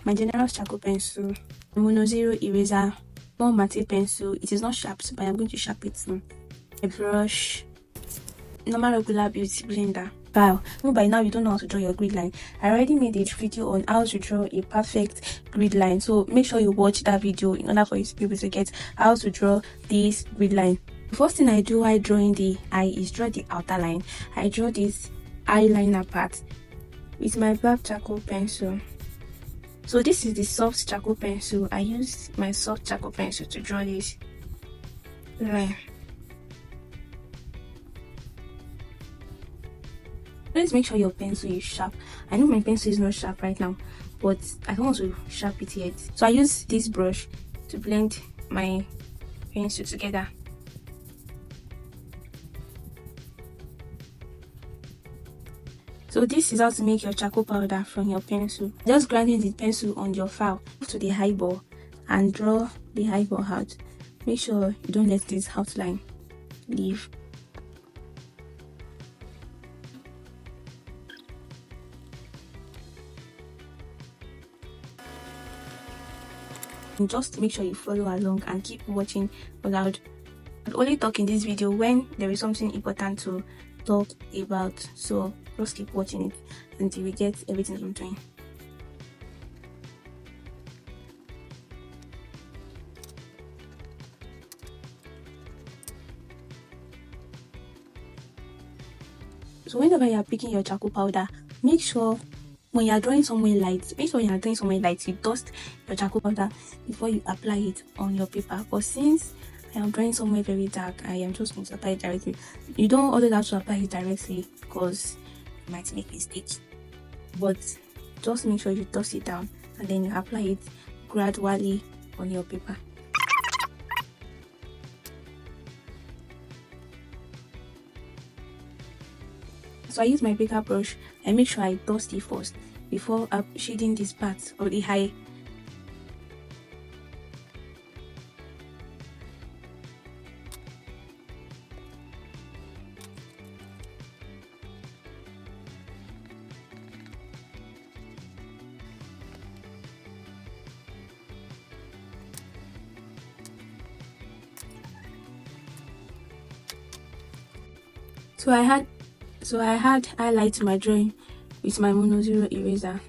my general charcoal pencil, Mono Zero eraser, small matte pencil. It is not sharp, but I'm going to sharp it soon. A brush, normal regular beauty blender. Wow, no, by now you don't know how to draw your grid line. I already made a video on how to draw a perfect grid line, so make sure you watch that video in order for you to be able to get how to draw this grid line. The first thing I do while drawing the eye is draw the outer line. I draw this eyeliner part with my black charcoal pencil. So this is the soft charcoal pencil. I use my soft charcoal pencil to draw this line. Please make sure your pencil is sharp. I know my pencil is not sharp right now, but I don't want to sharp it yet. So I use this brush to blend my pencil together. So this is how to make your charcoal powder from your pencil. Just grinding the pencil on your file to the eyeball and draw the eyeball out. Make sure you don't let this outline leave. And just make sure you follow along and keep watching without only talk in this video when there is something important to talk about. So just keep watching it until we get everything I'm doing. So whenever you are picking your charcoal powder, make sure when you are drawing somewhere light, you dust your charcoal powder before you apply it on your paper. But since I am drawing somewhere very dark, I am just going to apply it directly. You don't always have to apply it directly because you might make mistakes. But just make sure you dust it down and then you apply it gradually on your paper. So I use my bigger brush. I make sure I dust it first before shading this part of the eye. So I had highlight my drawing with my Mono Zero eraser.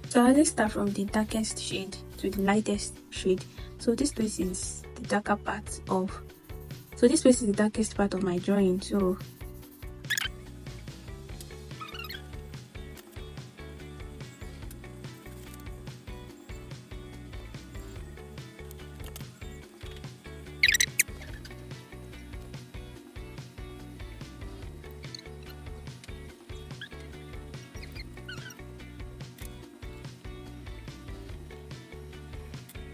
So I always start from the darkest shade to the lightest shade. So this place is the darker part of. So this place is the darkest part of my drawing. So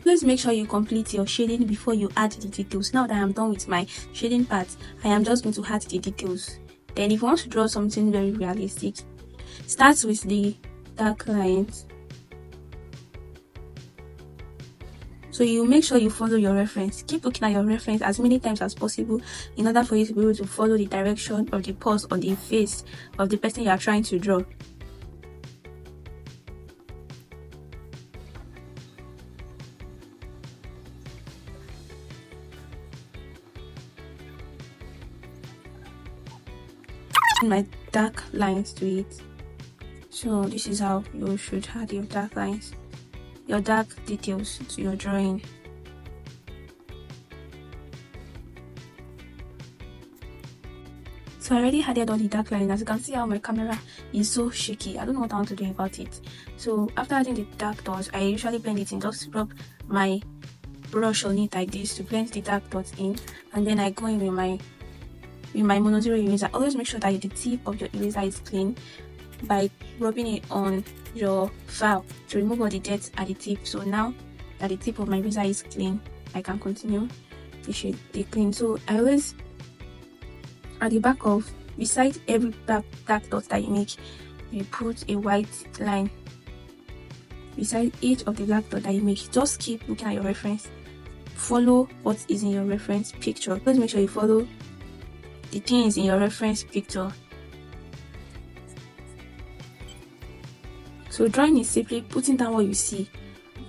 please make sure you complete your shading before you add the details. Now that I'm done with my shading part, I am just going to add the details. Then if you want to draw something very realistic, start with the dark lines. So you make sure you follow your reference. Keep looking at your reference as many times as possible in order for you to be able to follow the direction of the pose on the face of the person you are trying to draw. My dark lines to it. So this is how you should add your dark lines, your dark details to your drawing. So I already added all the dark lines. As you can see how my camera is so shaky. I don't know what I want to do about it. So after adding the dark dots, I usually blend it in. Just rub my brush on it like this to blend the dark dots in, and then I go in with my Mono Zero eraser. Always make sure that the tip of your eraser is clean by rubbing it on your file to remove all the dirt at the tip. So now that the tip of my eraser is clean, I can continue to shade the clean. So I always At the back of, beside every dark dot that you make, you put a white line. Beside each of the black dot that you make, just keep looking at your reference. Follow what is in your reference picture. Just make sure you follow the things in your reference picture. So drawing is simply putting down what you see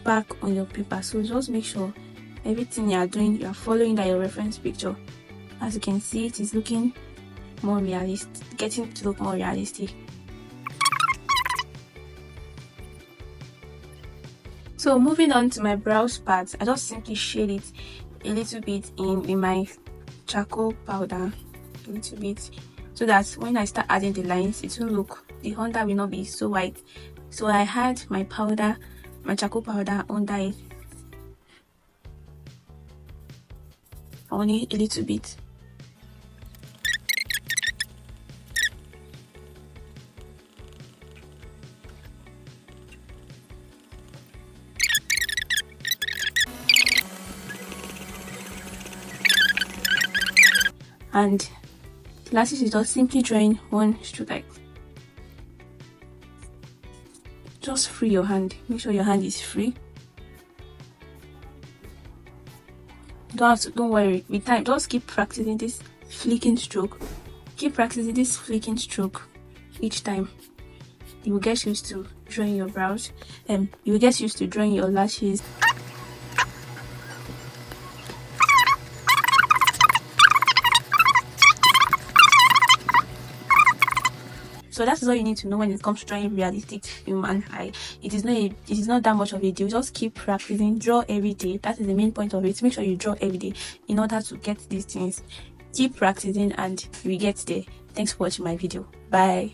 back on your paper. So just make sure everything you are doing, you are following that your reference picture. As you can see, it is looking more realistic, getting to look more realistic. So moving on to my brows part, I just simply shade it a little bit in with my charcoal powder, a little bit, so that when I start adding the lines, it will look, the under will not be so white. So I had my powder, my charcoal powder under it, only a little bit. And lastly is just simply drawing one stroke, like just free your hand. Make sure your hand is free. Don't worry, with time, just keep practicing this flicking stroke. Keep practicing this flicking stroke each time. You will get used to drawing your brows, and you will get used to drawing your lashes. So that is all you need to know when it comes to drawing realistic human eye. It is not that much of a deal. Just keep practicing, draw every day. That is the main point of it. Make sure you draw every day in order to get these things. Keep practicing and you will get there. Thanks for watching my video. Bye.